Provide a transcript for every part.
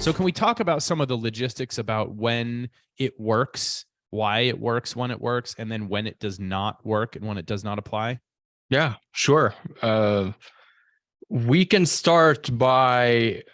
So can we talk about some of the logistics about when it works, why it works, when it works, and then when it does not work and when it does not apply? Yeah, sure. We can start by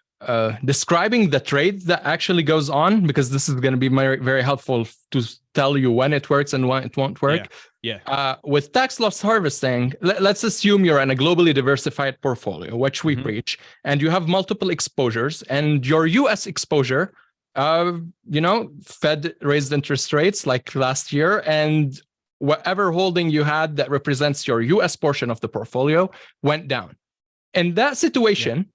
describing the trade that actually goes on, because this is going to be very, very helpful to tell you when it works and when it won't work. Yeah. With tax loss harvesting, let's assume you're in a globally diversified portfolio, which we preach, and you have multiple exposures, and your US exposure, Fed raised interest rates like last year, and whatever holding you had that represents your US portion of the portfolio went down. In that situation,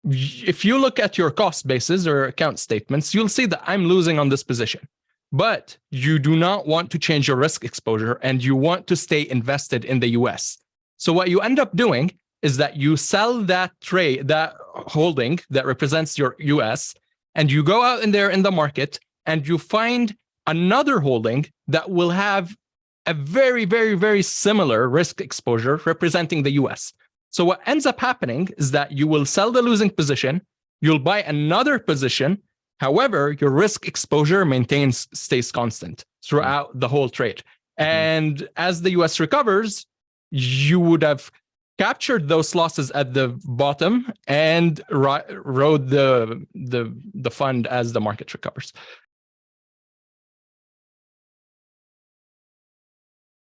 if you look at your cost basis or account statements, you'll see that I'm losing on this position. But you do not want to change your risk exposure and you want to stay invested in the US. So what you end up doing is that you sell that trade, that holding that represents your US, and you go out in there in the market and you find another holding that will have a very, very, very similar risk exposure representing the US. So what ends up happening is that you will sell the losing position, you'll buy another position. However, your risk exposure stays constant throughout the whole trade. And as the US recovers, you would have captured those losses at the bottom and rode the fund as the market recovers.